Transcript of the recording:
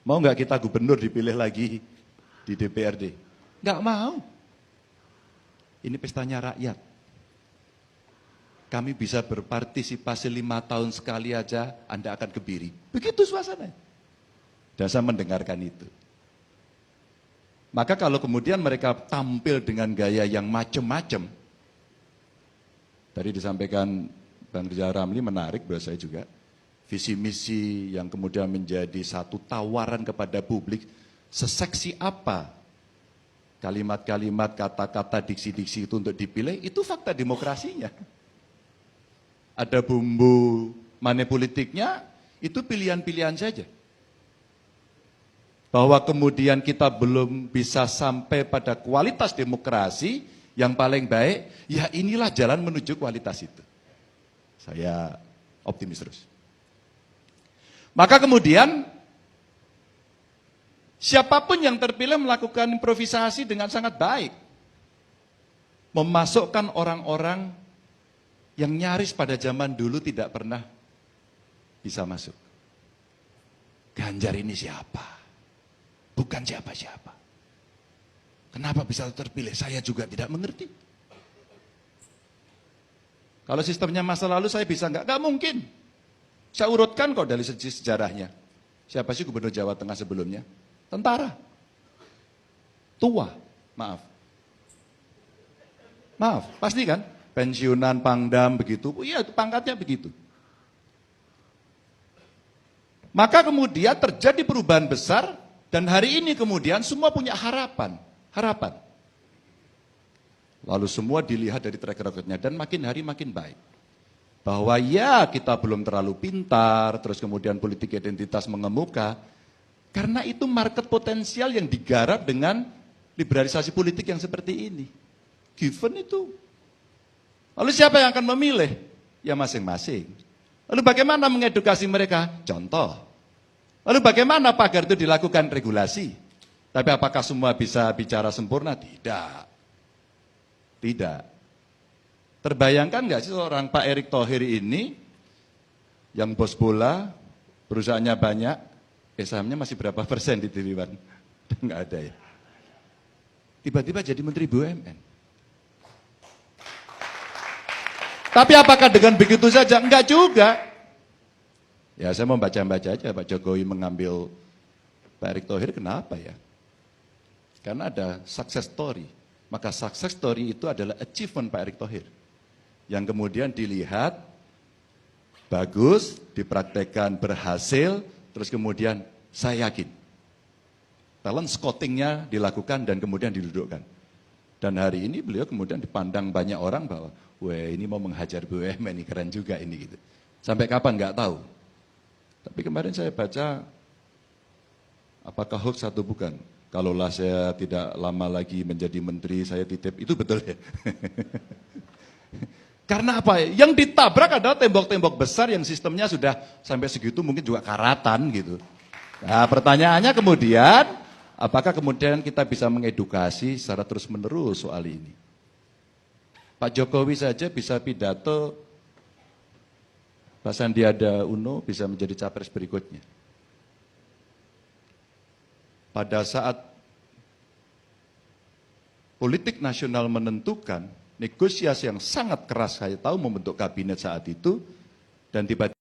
Mau nggak kita gubernur dipilih lagi di DPRD? Nggak mau. Ini pestanya rakyat. Kami bisa berpartisipasi 5 tahun sekali aja, Anda akan kebiri. Begitu suasananya. Dan saya mendengarkan itu. Maka kalau kemudian mereka tampil dengan gaya yang macam-macam, tadi disampaikan Bang Rizal Ramli menarik buat saya juga, visi misi yang kemudian menjadi satu tawaran kepada publik, seseksi apa kalimat-kalimat, kata-kata, diksi-diksi itu untuk dipilih, itu fakta demokrasinya. Ada bumbu manipolitiknya, itu pilihan-pilihan saja. Bahwa kemudian kita belum bisa sampai pada kualitas demokrasi yang paling baik, ya inilah jalan menuju kualitas itu. Saya optimis terus. Maka kemudian, siapapun yang terpilih melakukan improvisasi dengan sangat baik. Memasukkan orang-orang yang nyaris pada zaman dulu tidak pernah bisa masuk. Ganjar ini siapa? Bukan siapa-siapa. Kenapa bisa terpilih? Saya juga tidak mengerti. Kalau sistemnya masa lalu saya bisa enggak? Enggak mungkin. Saya urutkan kok dari segi sejarahnya. Siapa sih gubernur Jawa Tengah sebelumnya? Tentara. Tua, maaf. Maaf, pasti kan? Pensiunan, pangdam, begitu. Iya, pangkatnya begitu. Maka kemudian terjadi perubahan besar, dan hari ini kemudian semua punya harapan. Harapan. Lalu semua dilihat dari track record-nya, dan makin hari makin baik. Bahwa ya kita belum terlalu pintar, terus kemudian politik identitas mengemuka, karena itu market potensial yang digarap dengan liberalisasi politik yang seperti ini. Given itu. Lalu siapa yang akan memilih? Ya masing-masing. Lalu bagaimana mengedukasi mereka? Contoh. Lalu bagaimana agar itu dilakukan regulasi? Tapi apakah semua bisa bicara sempurna? Tidak. Tidak. Terbayangkan nggak sih seorang Pak Erick Thohir ini, yang bos bola, perusahaannya banyak, sahamnya masih berapa persen di Dewan? Nggak ada ya. Tiba-tiba jadi Menteri BUMN. Tapi apakah dengan begitu saja? Enggak juga. Ya saya mau baca-baca aja Pak Jokowi mengambil Pak Erick Thohir, kenapa ya? Karena ada success story. Maka success story itu adalah achievement Pak Erick Thohir. Yang kemudian dilihat, bagus, dipraktekkan berhasil, terus kemudian saya yakin. Talent scoutingnya dilakukan dan kemudian didudukkan. Dan hari ini beliau kemudian dipandang banyak orang bahwa, wah ini mau menghajar BUMN, ini keren juga ini gitu. Sampai kapan nggak tahu. Tapi kemarin saya baca, apakah hoax atau bukan? Kalaulah saya tidak lama lagi menjadi menteri, saya titip, itu betul ya? Karena apa? Yang ditabrak adalah tembok-tembok besar yang sistemnya sudah sampai segitu mungkin juga karatan gitu. Nah pertanyaannya kemudian, apakah kemudian kita bisa mengedukasi secara terus-menerus soal ini? Pak Jokowi saja bisa pidato, Pak Sandiaga Uno bisa menjadi capres berikutnya. Pada saat politik nasional menentukan negosiasi yang sangat keras, saya tahu membentuk kabinet saat itu, dan tiba-tiba